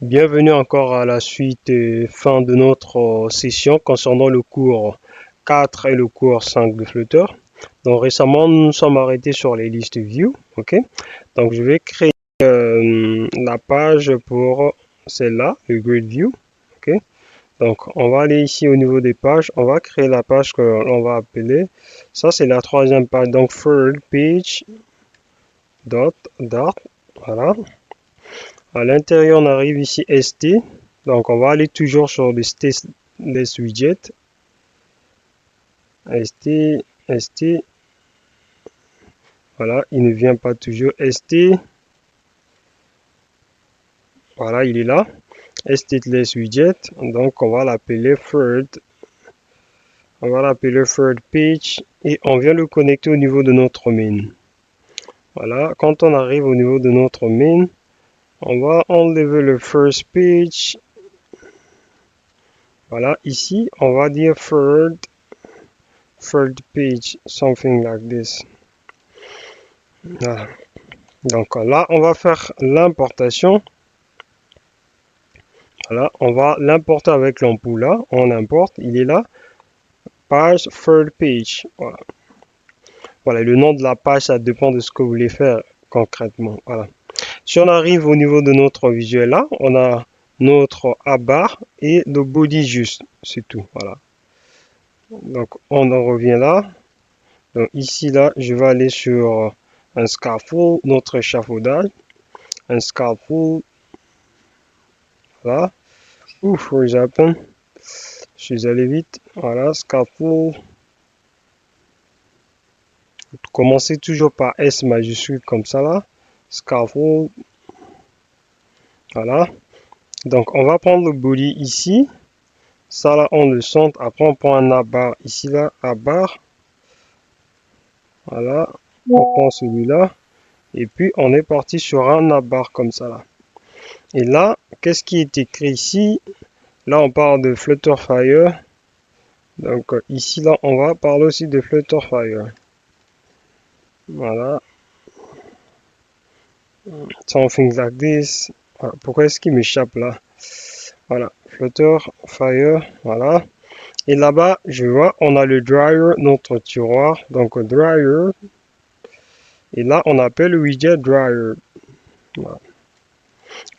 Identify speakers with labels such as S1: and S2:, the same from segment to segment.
S1: Bienvenue encore à la suite et fin de notre session concernant le cours 4 et le cours 5 de Flutter. Donc récemment, nous nous sommes arrêtés sur les listes view. Ok. Donc je vais créer la page pour celle-là, le grid view. Ok. Donc on va aller ici au niveau des pages. On va créer la page que l'on va appeler. Ça c'est la troisième page. Donc third page dot. Voilà. À l'intérieur, on arrive ici ST. Donc, on va aller toujours sur le stateless widget. ST. Voilà, il ne vient pas toujours. ST. Voilà, il est là. Stateless widget. Donc, on va l'appeler third. On va l'appeler third page. Et on vient le connecter au niveau de notre main. Voilà, quand on arrive au niveau de notre main, on va enlever le first page. Voilà, ici, on va dire third page, something like this. Voilà. Donc là, on va faire l'importation. Voilà, on va l'importer avec l'ampoule là. On importe, il est là. Page, third page. Voilà. Voilà, le nom de la page, ça dépend de ce que vous voulez faire concrètement. Voilà. Si on arrive au niveau de notre visuel là, on a notre A-bar et le body juste. C'est tout. Voilà. Donc on en revient là. Donc ici là, je vais aller sur un scaffold, notre échafaudage. Un scaffold. Voilà. Ouf, what happened? Je suis allé vite. Voilà, scaffold. Commencez toujours par S majuscule comme ça là. Scaffold. Voilà. Donc on va prendre le body ici. Ça là, on le centre. Après on prend un A-bar ici là, A-bar. Voilà. On prend celui-là. Et puis on est parti sur un A-bar comme ça là. Et là, qu'est-ce qui est écrit ici? Là on parle de Flutterfire. Donc ici là, on va parler aussi de Flutterfire. Voilà. Something like this. Voilà. Pourquoi est-ce qu'il m'échappe là? Voilà. Flutterfire. Voilà. Et là-bas, je vois, on a le dryer, notre tiroir. Donc dryer. Et là, on appelle le widget dryer. Voilà.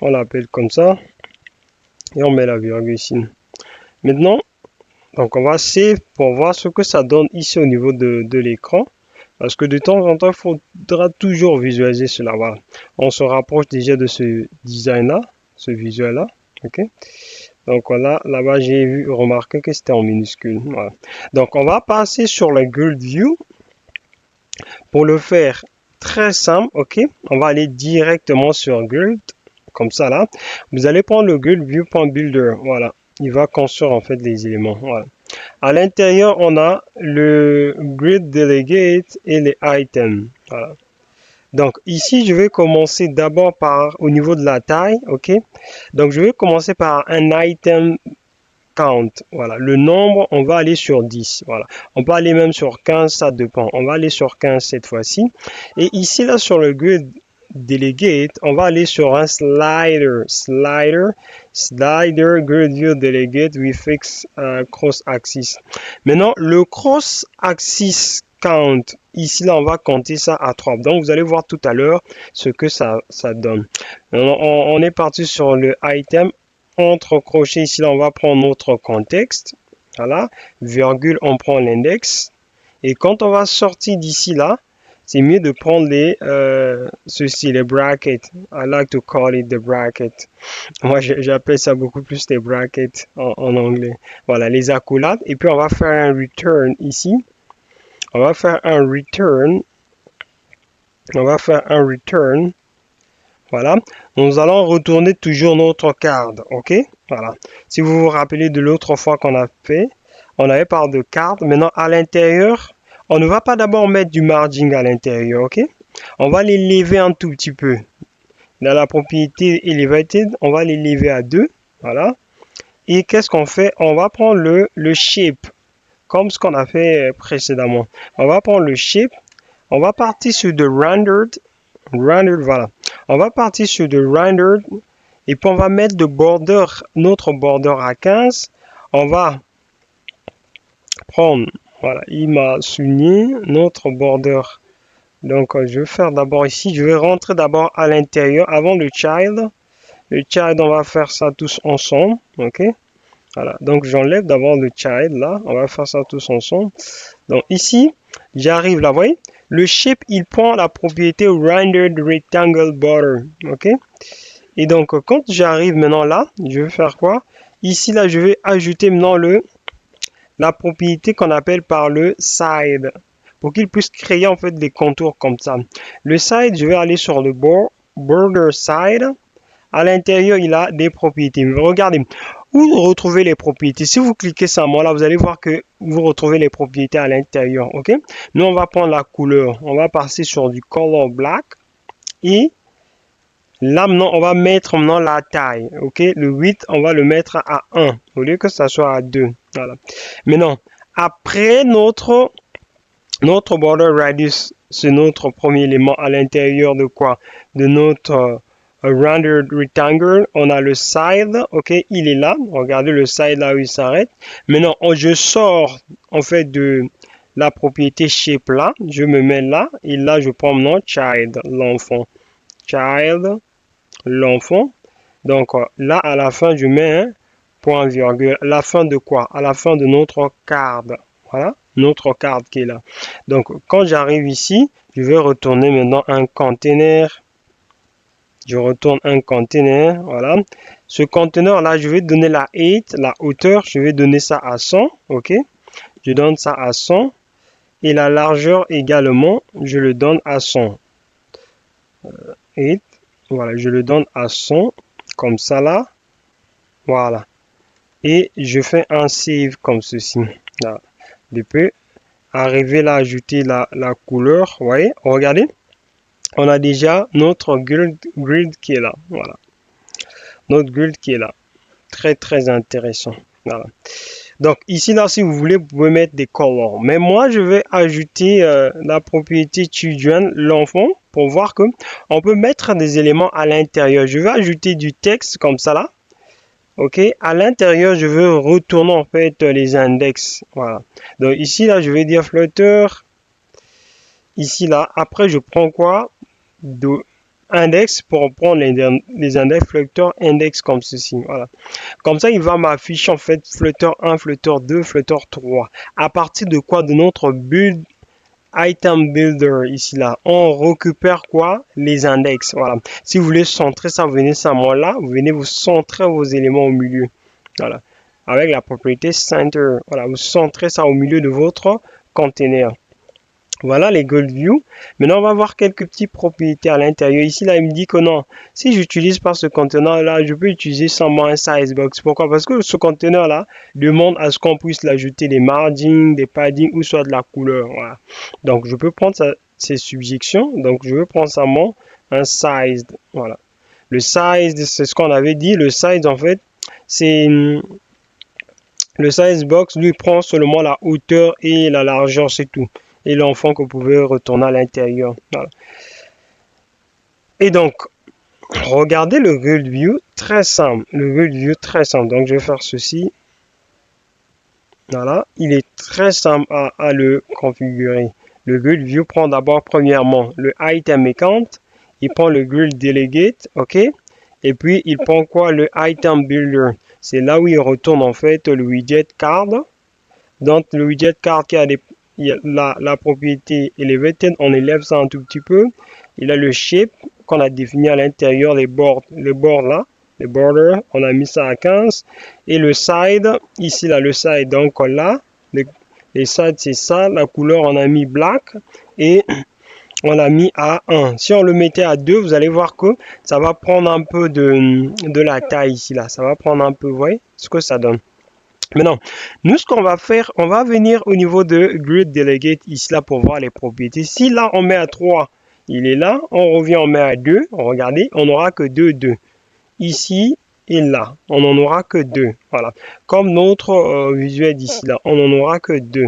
S1: On l'appelle comme ça. Et on met la virgule ici. Maintenant, donc on va save pour voir ce que ça donne ici au niveau de l'écran. Parce que de temps en temps, il faudra toujours visualiser cela. Voilà. On se rapproche déjà de ce design-là, ce visuel-là. Ok. Donc voilà, là-bas, j'ai remarqué que c'était en minuscule. Voilà. Donc on va passer sur le grid view. Pour le faire très simple, ok. On va aller directement sur grid, comme ça là. Vous allez prendre le grid view.builder. Voilà. Il va construire en fait les éléments. Voilà. À l'intérieur, on a le grid delegate et les items. Voilà. Donc ici, je vais commencer d'abord par au niveau de la taille, ok. Donc je vais commencer par un item count. Voilà, le nombre, on va aller sur 10. Voilà, on peut aller même sur 15, ça dépend. On va aller sur 15 cette fois-ci. Et ici là sur le grid delegate, on va aller sur un slider grid view delegate with fix cross axis. Maintenant le cross axis count, ici là on va compter ça à 3. Donc vous allez voir tout à l'heure ce que ça donne. On est parti sur le item. Entre crochets ici là on va prendre notre contexte. Voilà, virgule, on prend l'index. Et quand on va sortir d'ici là, c'est mieux de prendre les les brackets. I like to call it the bracket. Moi, j'appelle ça beaucoup plus les brackets en anglais. Voilà, les accolades. Et puis, on va faire un return ici. On va faire un return. Voilà. Nous allons retourner toujours notre card. OK? Voilà. Si vous vous rappelez de l'autre fois qu'on a fait, on avait parlé de card. Maintenant, à l'intérieur, on ne va pas d'abord mettre du margin à l'intérieur. OK? On va les lever un tout petit peu. Dans la propriété elevated, on va les lever à 2. Voilà. Et qu'est-ce qu'on fait? On va prendre le shape, comme ce qu'on a fait précédemment. On va prendre le shape. On va partir sur de rendered. Voilà. On va partir sur de rendered Et puis on va mettre de border, notre border à 15. On va prendre, voilà, il m'a souligné notre border. Donc je vais faire d'abord ici, je vais rentrer d'abord à l'intérieur avant le child. Le child, on va faire ça tous ensemble, ok? Voilà, donc j'enlève d'abord le child là, on va faire ça tous ensemble. Donc ici, j'arrive là, vous voyez, le shape il prend la propriété rendered rectangle border, ok? Et donc quand j'arrive maintenant là, je vais faire quoi? Ici là, je vais ajouter maintenant la propriété qu'on appelle par le side, pour qu'il puisse créer en fait des contours comme ça. Le side, je vais aller sur le border side. À l'intérieur, il a des propriétés. Regardez, où retrouver les propriétés? Si vous cliquez sur moi, là, vous allez voir que vous retrouvez les propriétés à l'intérieur. Ok? Nous, on va prendre la couleur. On va passer sur du color black. Et là, maintenant, on va mettre maintenant la taille. Ok? Le 8, on va le mettre à 1 au lieu que ça soit à 2. Voilà. Maintenant, après notre border radius, c'est notre premier élément à l'intérieur de quoi? De notre rendered rectangle, on a le side, ok, il est là, regardez le side là où il s'arrête. Maintenant, je sors en fait de la propriété shape là, je me mets là, et là je prends mon child, l'enfant, child, l'enfant. Donc là à la fin je mets un point virgule, à la fin de quoi? À la fin de notre card, voilà, notre card qui est là. Donc quand j'arrive ici, je vais retourner maintenant un container. Je retourne un container, voilà. Ce conteneur là, je vais donner la height, la hauteur, je vais donner ça à 100, ok. Je donne ça à 100 et la largeur également, je le donne à 100. Height, voilà, je le donne à 100 comme ça là, voilà. Et je fais un save comme ceci. Là. Je peux arriver là, ajouter la couleur, vous voyez, regardez. On a déjà notre grid qui est là, voilà. Notre grid qui est là. Très, très intéressant. Voilà. Donc, ici, là, si vous voulez, vous pouvez mettre des colors. Mais moi, je vais ajouter la propriété children, l'enfant, pour voir que on peut mettre des éléments à l'intérieur. Je vais ajouter du texte comme ça, là. OK. À l'intérieur, je veux retourner, en fait, les index. Voilà. Donc, ici, là, je vais dire Flutter. Ici, là. Après, je prends quoi? Index pour prendre les index Flutter index comme ceci. Voilà. Comme ça, il va m'afficher en fait Flutter 1, Flutter 2, Flutter 3. À partir de quoi? De notre build item builder ici là. On récupère quoi? Les index. Voilà. Si vous voulez centrer ça, vous venez ça moi là. Vous venez vous centrer vos éléments au milieu. Voilà. Avec la propriété center. Voilà. Vous centrez ça au milieu de votre container. Voilà les gold view. Maintenant, on va voir quelques petites propriétés à l'intérieur. Ici, là, il me dit que non. Si j'utilise pas ce conteneur-là, je peux utiliser seulement un size box. Pourquoi? Parce que ce conteneur-là demande à ce qu'on puisse l'ajouter des margins, des paddings ou soit de la couleur. Voilà. Donc, je peux prendre ces subjections. Donc, je vais prendre seulement un size. Voilà. Le size, c'est ce qu'on avait dit. Le size, en fait, c'est... Le size box, lui, prend seulement la hauteur et la largeur, c'est tout. Et l'enfant que vous pouvez retourner à l'intérieur. Voilà. Et donc, regardez le grid view, très simple. Le grid view, très simple. Donc, je vais faire ceci. Voilà. Il est très simple à le configurer. Le grid view prend d'abord, premièrement, le item account. Il prend le grid delegate, OK? Et puis, il prend quoi? Le item builder. C'est là où il retourne, en fait, le widget card. Donc, le widget card qui a la propriété elevated, on élève ça un tout petit peu. Il a le shape qu'on a défini à l'intérieur, les bords là, les borders, on a mis ça à 15. Et le side, ici là, le side, donc là, les sides c'est ça, la couleur on a mis black et on l'a mis à 1. Si on le mettait à 2, vous allez voir que ça va prendre un peu de la taille ici là, ça va prendre un peu, vous voyez ce que ça donne. Maintenant, nous, ce qu'on va faire, on va venir au niveau de Grid Delegate ici là pour voir les propriétés. Si là, on met à 3, il est là. On revient, on met à 2. Regardez, on n'aura que 2. Ici et là, on n'en aura que 2. Voilà. Comme notre visuel d'ici là, on n'en aura que 2.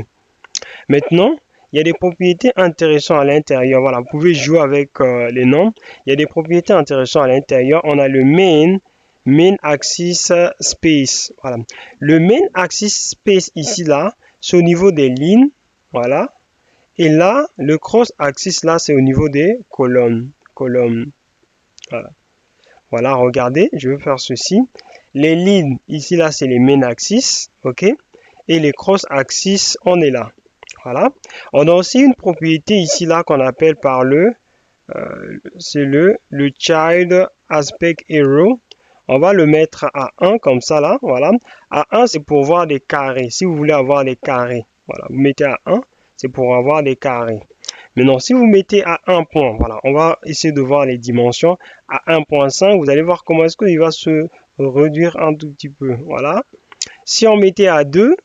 S1: Maintenant, il y a des propriétés intéressantes à l'intérieur. Voilà, vous pouvez jouer avec les noms. Il y a des propriétés intéressantes à l'intérieur. On a le main main axis space. Voilà. Le main axis space ici, là, c'est au niveau des lignes. Voilà. Et là, le cross axis, là, c'est au niveau des colonnes. Voilà. Voilà, regardez, je vais faire ceci. Les lignes, ici, là, c'est les main axis. OK? Et les cross axis, on est là. Voilà. On a aussi une propriété ici, là, qu'on appelle par c'est le child aspect arrow. On va le mettre à 1 comme ça là, voilà. À 1, c'est pour voir des carrés. Si vous voulez avoir des carrés, voilà, vous mettez à 1, c'est pour avoir des carrés. Maintenant, si vous mettez à 1 point, voilà, on va essayer de voir les dimensions. À 1.5, vous allez voir comment est-ce qu'il va se réduire un tout petit peu. Voilà. Si on mettait à 2,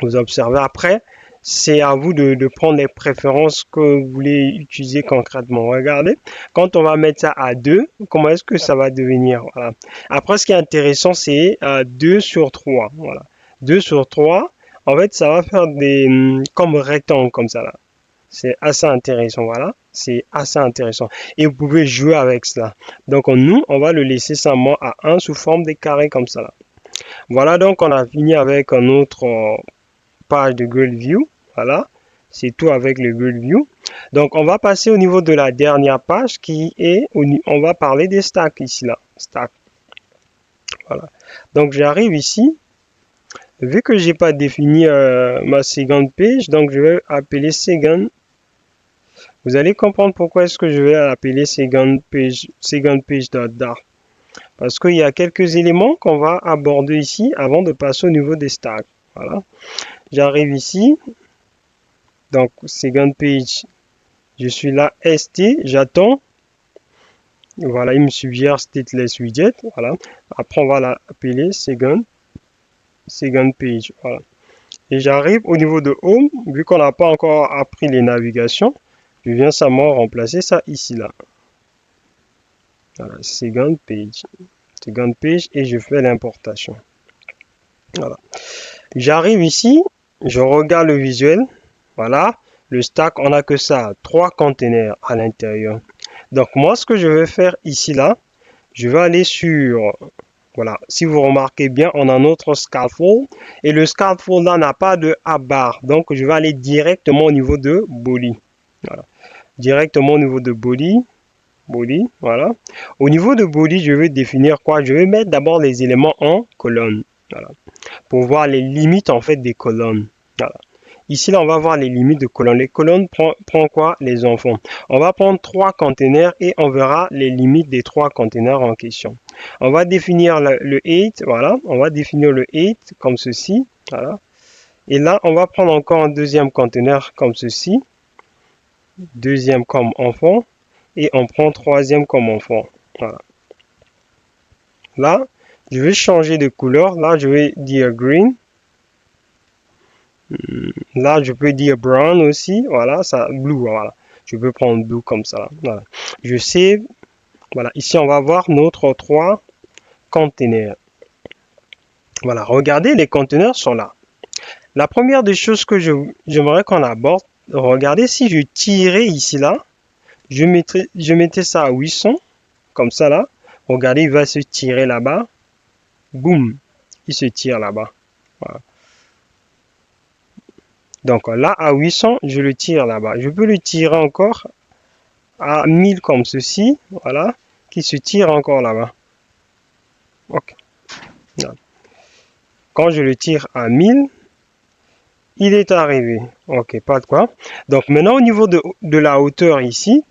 S1: vous observez après, c'est à vous de prendre les préférences que vous voulez utiliser concrètement. Regardez, quand on va mettre ça à 2, comment est-ce que ça va devenir? Voilà. Après, ce qui est intéressant, c'est 2 sur 3. Voilà. 2 sur 3, en fait, ça va faire des comme rectangles comme ça là. C'est assez intéressant, voilà. C'est assez intéressant. Et vous pouvez jouer avec cela. Donc, nous, on va le laisser seulement à 1 sous forme des carrés comme ça là. Voilà, donc on a fini avec un autre page de Grid View. Voilà, c'est tout avec le Grid View. Donc, on va passer au niveau de la dernière page qui est, on va parler des stacks ici, là. Stack. Voilà. Donc, j'arrive ici. Vu que j'ai pas défini ma second page, donc je vais appeler second. Vous allez comprendre pourquoi est-ce que je vais appeler second page.dart. Parce qu'il y a quelques éléments qu'on va aborder ici avant de passer au niveau des stacks. Voilà. J'arrive ici. Donc, second page, je suis là, ST, j'attends. Voilà, il me suggère stateless widget. Voilà. Après, on va l'appeler second page. Voilà. Et j'arrive au niveau de home, vu qu'on n'a pas encore appris les navigations, je viens seulement remplacer ça ici, là. Voilà, second page, et je fais l'importation. Voilà. J'arrive ici, je regarde le visuel. Voilà, le stack, on n'a que ça, 3 containers à l'intérieur. Donc, moi, ce que je vais faire ici, là, je vais aller sur, voilà, si vous remarquez bien, on a notre scaffold, et le scaffold là n'a pas de A-bar, donc je vais aller directement au niveau de body. Voilà, directement au niveau de body, voilà. Au niveau de body, je vais définir quoi? Je vais mettre d'abord les éléments en colonne, voilà, pour voir les limites en fait des colonnes, voilà. Ici, là, on va voir les limites de colonnes. Les colonnes prend quoi? Les enfants. On va prendre 3 containers et on verra les limites des 3 containers en question. On va définir le 8, voilà. On va définir le 8 comme ceci, voilà. Et là, on va prendre encore un deuxième container comme ceci. Deuxième comme enfant. Et on prend troisième comme enfant, voilà. Là, je vais changer de couleur. Là, je vais dire green. Là, je peux dire brown aussi. Voilà, ça, blue, voilà. Je peux prendre blue comme ça. Voilà. Je sais. Voilà, ici, on va voir notre 3 containers. Voilà, regardez, les conteneurs sont là. La première des choses que j'aimerais qu'on aborde, regardez, si je tirais ici, là, je mettais ça à 800, comme ça, là. Regardez, il va se tirer là-bas. Boum, il se tire là-bas. Voilà. Donc là, à 800, je le tire là-bas. Je peux le tirer encore à 1000 comme ceci, voilà, qui se tire encore là-bas. Ok. Quand je le tire à 1000, il est arrivé. Ok, pas de quoi. Donc maintenant, au niveau de la hauteur ici,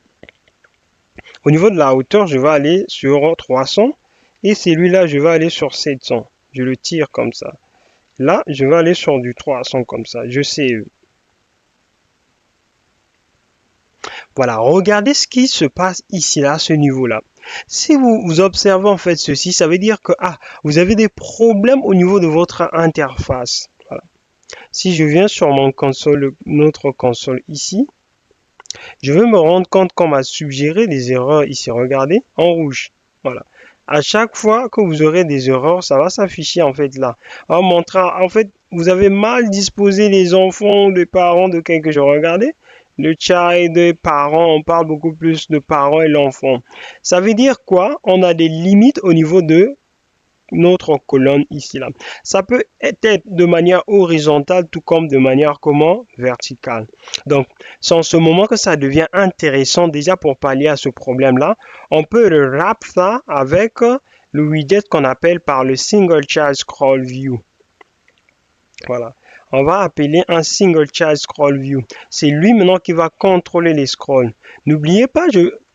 S1: au niveau de la hauteur, je vais aller sur 300 et celui-là, je vais aller sur 700. Je le tire comme ça. Là, je vais aller sur du 300 comme ça. Je sais. Voilà, regardez ce qui se passe ici, là, à ce niveau-là. Si vous observez en fait ceci, ça veut dire que vous avez des problèmes au niveau de votre interface. Voilà. Si je viens sur mon console, notre console ici, je vais me rendre compte qu'on m'a suggéré des erreurs ici. Regardez, en rouge. Voilà. À chaque fois que vous aurez des erreurs, ça va s'afficher en fait là. En montrant, en fait, vous avez mal disposé les enfants, les parents de quelque chose. Regardez, le child, parents, on parle beaucoup plus de parents et l'enfant. Ça veut dire quoi? On a des limites au niveau de notre colonne ici là. Ça peut être de manière horizontale tout comme de manière comment verticale. Donc c'est en ce moment que ça devient intéressant déjà pour pallier à ce problème là. On peut le wrap ça avec le widget qu'on appelle par le single child scroll view. Voilà. On va appeler un single child scroll view. C'est lui maintenant qui va contrôler les scrolls. N'oubliez pas,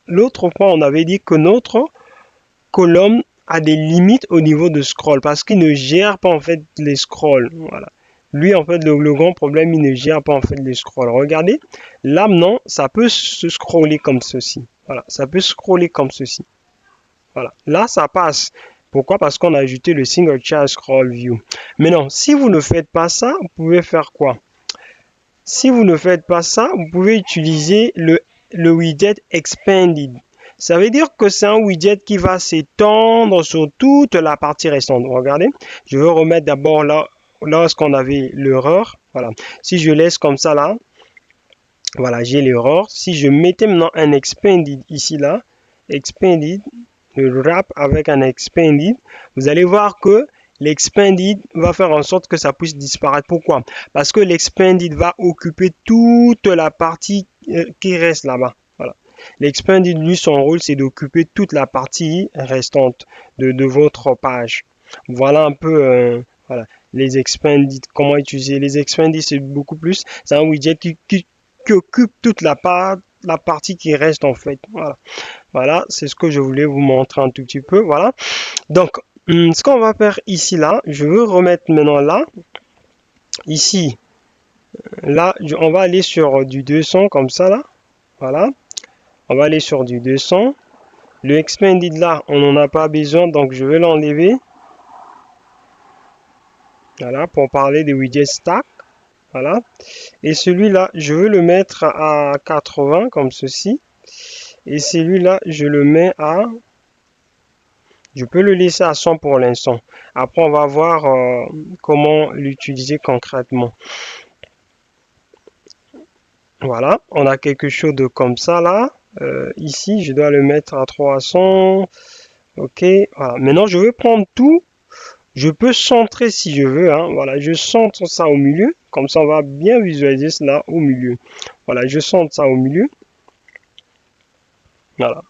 S1: l'autre fois on avait dit que notre colonne a des limites au niveau de scroll parce qu'il ne gère pas en fait les scrolls. Voilà. Lui en fait le grand problème, il ne gère pas en fait les scrolls. Regardez, là maintenant ça peut se scroller comme ceci. Voilà, ça peut scroller comme ceci. Voilà, là ça passe. Pourquoi? Parce qu'on a ajouté le single child scroll view. Maintenant, si vous ne faites pas ça, vous pouvez faire quoi? Si vous ne faites pas ça, vous pouvez utiliser le widget expanded. Ça veut dire que c'est un widget qui va s'étendre sur toute la partie restante. Regardez, je vais remettre d'abord là lorsqu'on avait l'erreur. Voilà. Si je laisse comme ça là, voilà, j'ai l'erreur. Si je mettais maintenant un expanded ici là, expanded, le wrap avec un expanded, vous allez voir que l'expanded va faire en sorte que ça puisse disparaître. Pourquoi? Parce que l'expanded va occuper toute la partie qui reste là-bas. Voilà. L'expanded, lui, son rôle, c'est d'occuper toute la partie restante de votre page. Voilà un peu voilà, les expanded. Comment utiliser les expanded? C'est beaucoup plus. C'est un widget qui occupe toute la partie qui reste en fait. Voilà. Voilà, c'est ce que je voulais vous montrer un tout petit peu. Voilà. Donc, ce qu'on va faire ici, là, je veux remettre maintenant là. Ici, là, on va aller sur du 200 comme ça, là. Voilà. On va aller sur du 200. Le expanded, là, on n'en a pas besoin, donc je vais l'enlever. Voilà, pour parler des widgets stack. Voilà. Et celui-là, je veux le mettre à 80, comme ceci. Et celui-là, je le mets à... Je peux le laisser à 100 pour l'instant. Après, on va voir comment l'utiliser concrètement. Voilà, on a quelque chose de comme ça là. Ici, je dois le mettre à 300. Ok, voilà. Maintenant, je vais prendre tout. Je peux centrer si je veux. Hein. Voilà, je centre ça au milieu. Comme ça, on va bien visualiser cela au milieu. Voilà, je centre ça au milieu. Voilà.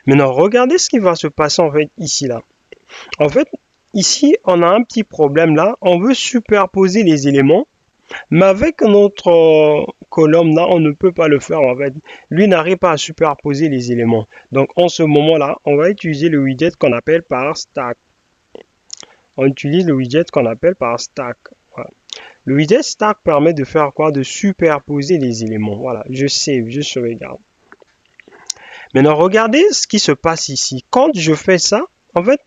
S1: Maintenant, regardez ce qui va se passer en fait ici là. En fait, ici, on a un petit problème là. On veut superposer les éléments, mais avec notre colonne là, on ne peut pas le faire en fait. Lui n'arrive pas à superposer les éléments. Donc, en ce moment-là, on va utiliser le widget qu'on appelle par stack. On utilise le widget qu'on appelle par stack. Voilà. Le widget stack permet de faire quoi? De superposer les éléments. Voilà, je save, je sauvegarde. Maintenant, regardez ce qui se passe ici. Quand je fais ça, en fait,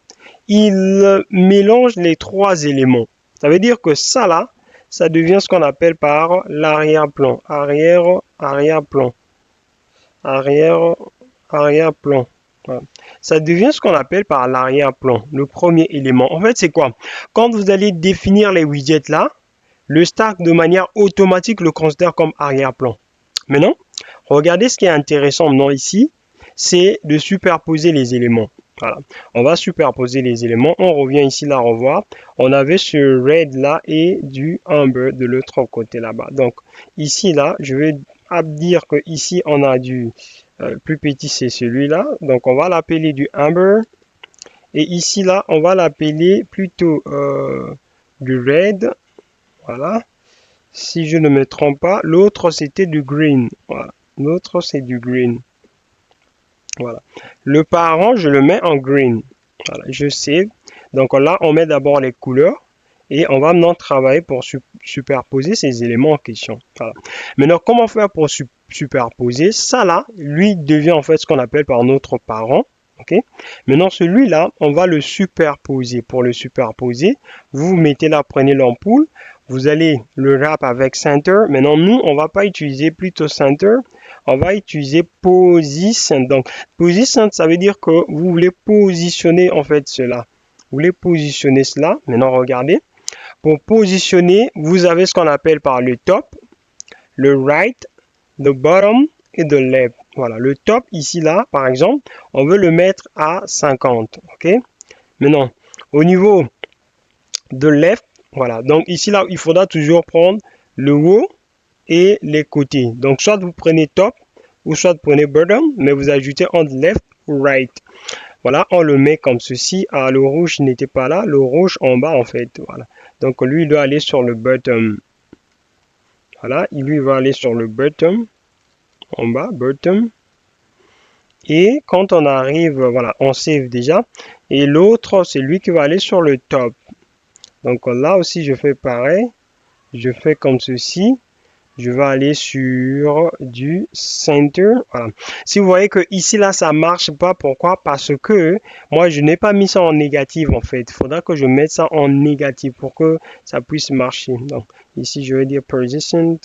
S1: il mélange les trois éléments. Ça veut dire que ça là, ça devient ce qu'on appelle par l'arrière-plan. Arrière-plan. Arrière-plan. Voilà. Ça devient ce qu'on appelle par l'arrière-plan, le premier élément. En fait, c'est quoi? Quand vous allez définir les widgets là, le stack de manière automatique le considère comme arrière-plan. Maintenant, regardez ce qui est intéressant maintenant ici, c'est de superposer les éléments. Voilà, on va superposer les éléments. On revient ici là, revoir. On avait ce red là et du amber de l'autre côté là-bas. Donc ici là, je vais dire que ici on a du plus petit, c'est celui-là. Donc on va l'appeler du amber. Et ici là, on va l'appeler plutôt du red. Voilà. Si je ne me trompe pas, l'autre c'était du green. Voilà. L'autre c'est du green. Voilà. Le parent, je le mets en green. Voilà, je save. Donc là, on met d'abord les couleurs et on va maintenant travailler pour superposer ces éléments en question. Voilà. Maintenant, comment faire pour superposer? Ça là, lui devient en fait ce qu'on appelle par notre parent. Okay. Maintenant, celui-là, on va le superposer. Pour le superposer, vous mettez là, prenez l'ampoule. Vous allez le wrap avec center. Maintenant, nous, on va pas utiliser plutôt center. On va utiliser position. Donc, position, ça veut dire que vous voulez positionner en fait cela. Vous voulez positionner cela. Maintenant, regardez. Pour positionner, vous avez ce qu'on appelle par le top, le right, the bottom et the left. Voilà, le top ici là, par exemple, on veut le mettre à 50. Ok. Maintenant, au niveau de left, voilà. Donc ici là, il faudra toujours prendre le haut et les côtés. Donc soit vous prenez top ou soit vous prenez bottom, mais vous ajoutez entre left ou right. Voilà, on le met comme ceci. Ah, le rouge n'était pas là, le rouge en bas en fait. Voilà. Donc lui, il doit aller sur le bottom. Voilà, lui va aller sur le bottom, en bas, bottom. Et quand on arrive, voilà, on save déjà. Et l'autre, c'est lui qui va aller sur le top. Donc là aussi, je fais pareil. Je fais comme ceci. Je vais aller sur du center. Voilà. Si vous voyez que ici, là, ça marche pas. Pourquoi? Parce que moi, je n'ai pas mis ça en négatif, en fait. Il faudra que je mette ça en négatif pour que ça puisse marcher. Donc, ici, je vais dire position.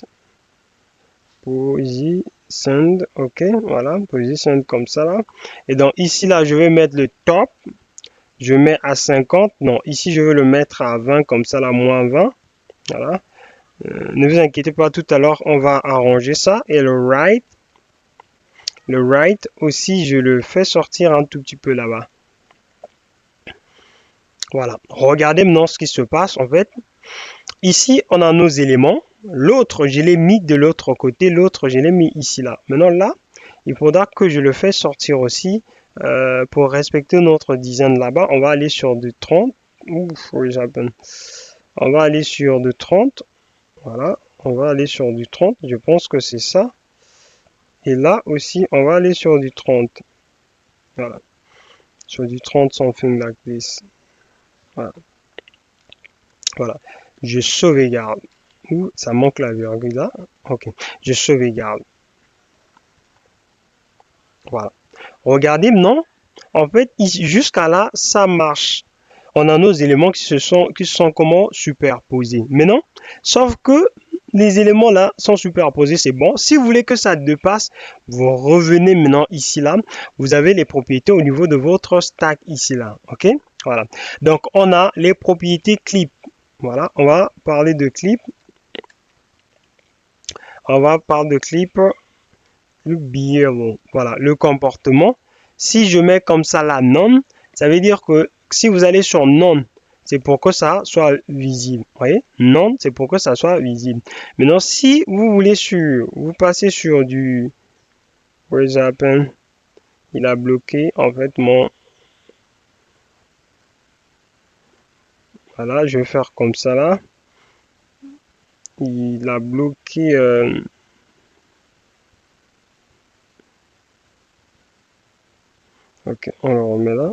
S1: Position. OK. Voilà. Position comme ça, là. Et donc, ici, là, je vais mettre le top. Je mets à 50. Non, ici, je veux le mettre à 20, comme ça, là, moins 20. Voilà. Ne vous inquiétez pas, tout à l'heure, on va arranger ça. Et le right aussi, je le fais sortir un tout petit peu là-bas. Voilà. Regardez maintenant ce qui se passe. En fait, ici, on a nos éléments. L'autre, je l'ai mis de l'autre côté. L'autre, je l'ai mis ici, là. Maintenant, là, il faudra que je le fasse sortir aussi pour respecter notre design là-bas. On va aller sur du 30. Ouf, on va aller sur du 30. Voilà, on va aller sur du 30, je pense que c'est ça. Et là aussi, on va aller sur du 30. Voilà, sur du 30, something like this. Voilà, voilà. Je sauvegarde. Ouh, ça manque la virgule là. Ok, je sauvegarde. Voilà. Regardez maintenant, en fait, jusqu'à là, ça marche. On a nos éléments qui se sont comment superposés. Maintenant, sauf que les éléments là sont superposés, c'est bon. Si vous voulez que ça dépasse, vous revenez maintenant ici là. Vous avez les propriétés au niveau de votre stack ici là. Ok, voilà. Donc on a les propriétés clip. Voilà, on va parler de clip. On va parler de clip. Le behavior. Voilà, le comportement. Si je mets comme ça la non, ça veut dire que si vous allez sur non, c'est pour que ça soit visible. Vous voyez? Non, c'est pour que ça soit visible. Maintenant, si vous voulez vous passez sur du, par exemple, il a bloqué en fait mon, voilà, je vais faire comme ça là. Il a bloqué, ok, on le remet là.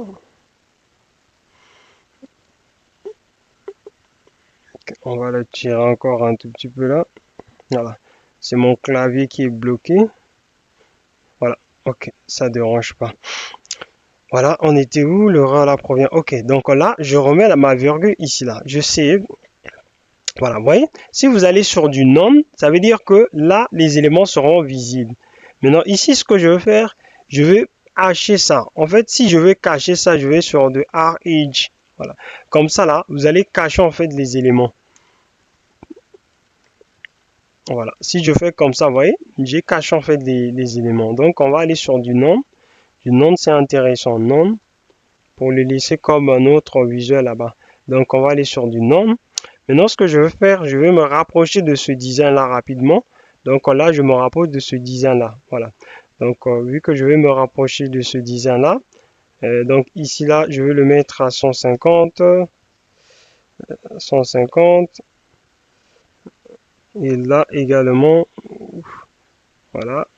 S1: On va le tirer encore un tout petit peu là. Voilà. C'est mon clavier qui est bloqué. Voilà. Ok. Ça dérange pas. Voilà. On était où? Le la provient. Ok. Donc là, je remets ma virgule ici là. Je save. Voilà. Vous voyez? Si vous allez sur du non, ça veut dire que là, les éléments seront visibles. Maintenant, ici, ce que je veux faire, je vais hacher ça. En fait, si je veux cacher ça, je vais sur de RH. Voilà. Comme ça là, vous allez cacher en fait les éléments. Voilà, si je fais comme ça, vous voyez, j'ai caché en fait les éléments. Donc, on va aller sur du nom. Du nom, c'est intéressant. Nom, pour le laisser comme un autre visuel là-bas. Donc, on va aller sur du nom. Maintenant, ce que je veux faire, je vais me rapprocher de ce design-là rapidement. Donc, là, je me rapproche de ce design-là. Voilà. Donc, vu que je vais me rapprocher de ce design-là, donc ici, là, je vais le mettre à 150. 150. Et là également, voilà,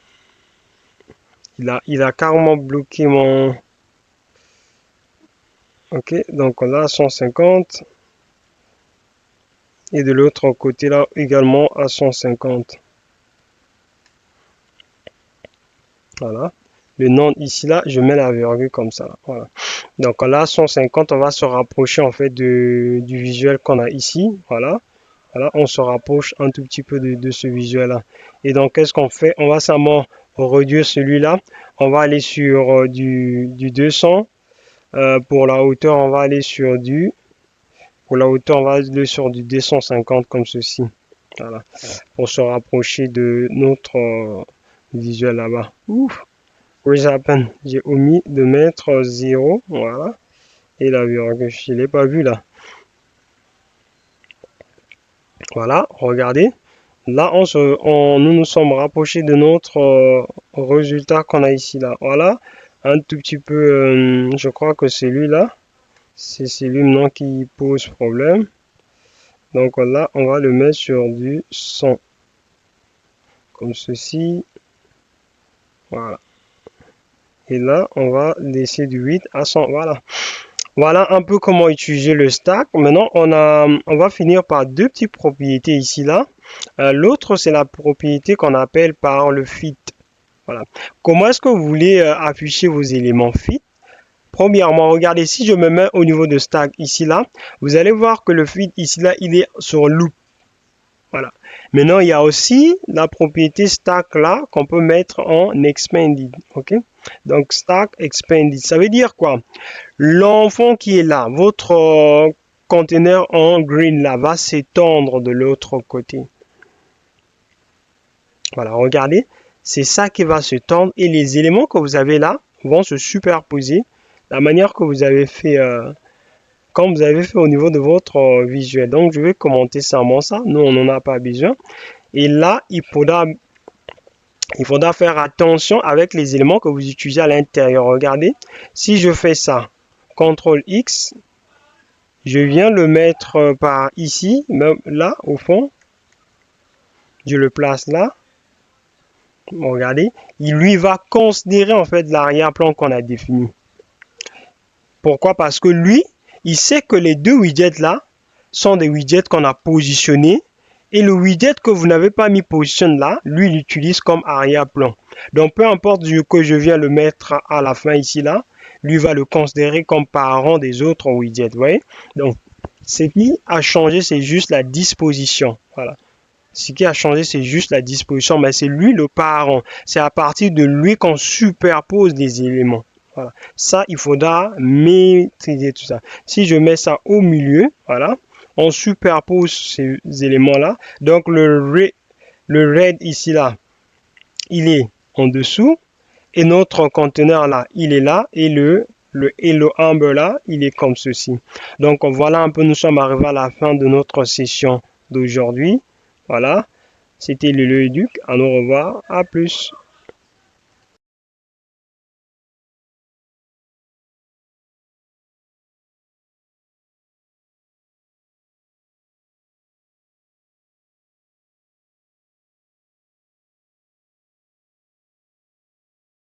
S1: il a carrément bloqué mon, ok, donc là 150 et de l'autre côté là également à 150. Voilà, le nom ici là, je mets la virgule comme ça, voilà. Donc là 150, on va se rapprocher en fait du visuel qu'on a ici, voilà. Voilà, on se rapproche un tout petit peu de ce visuel-là. Et donc, qu'est-ce qu'on fait? On va seulement réduire celui-là. On va aller sur du 200. Pour la hauteur, on va aller sur du 250 comme ceci. Voilà. Pour se rapprocher de notre visuel là-bas. Ouf. What happened? J'ai omis de mettre 0. Voilà. Et la virgule, je ne l'ai pas vu là. Voilà, regardez. Là, nous nous sommes rapprochés de notre résultat qu'on a ici là. Voilà, un tout petit peu, je crois que celui-là, c'est celui maintenant qui pose problème. Donc là, on va le mettre sur du 100. Comme ceci. Voilà. Et là, on va laisser du 8 à 100. Voilà. Voilà un peu comment utiliser le stack. Maintenant, on va finir par deux petites propriétés ici là. L'autre, c'est la propriété qu'on appelle par le fit. Voilà. Comment est-ce que vous voulez afficher vos éléments fit? Premièrement, regardez, si je me mets au niveau de stack ici là, vous allez voir que le fit ici là, il est sur loop. Voilà. Maintenant, il y a aussi la propriété stack là qu'on peut mettre en expanded. OK? Donc, stack expanded. Ça veut dire quoi? L'enfant qui est là, votre conteneur en green là, va s'étendre de l'autre côté. Voilà, regardez. C'est ça qui va se tendre et les éléments que vous avez là vont se superposer. La manière que vous avez fait, comme vous avez fait au niveau de votre visuel. Donc, je vais commenter seulement ça. Nous, on n'en a pas besoin. Et là, il faudra faire attention avec les éléments que vous utilisez à l'intérieur. Regardez, si je fais ça, CTRL X, je viens le mettre par ici, même là, au fond. Je le place là. Regardez, il lui va considérer en fait l'arrière-plan qu'on a défini. Pourquoi? Parce que lui, il sait que les deux widgets là sont des widgets qu'on a positionnés et le widget que vous n'avez pas mis position là, lui, il l'utilise comme arrière-plan. Donc, peu importe que je viens le mettre à la fin ici là, lui va le considérer comme parent des autres widgets. Vous voyez? Donc, ce qui a changé, c'est juste la disposition. Voilà. Ce qui a changé, c'est juste la disposition, mais c'est lui le parent. C'est à partir de lui qu'on superpose des éléments. Voilà. Ça, il faudra maîtriser tout ça. Si je mets ça au milieu, voilà, on superpose ces éléments-là. Donc, le red ici, là, il est en dessous. Et notre conteneur, là, il est là. Et le Hello Amber, là, il est comme ceci. Donc, voilà un peu, nous sommes arrivés à la fin de notre session d'aujourd'hui. Voilà, c'était le Duc. À nous revoir. À plus.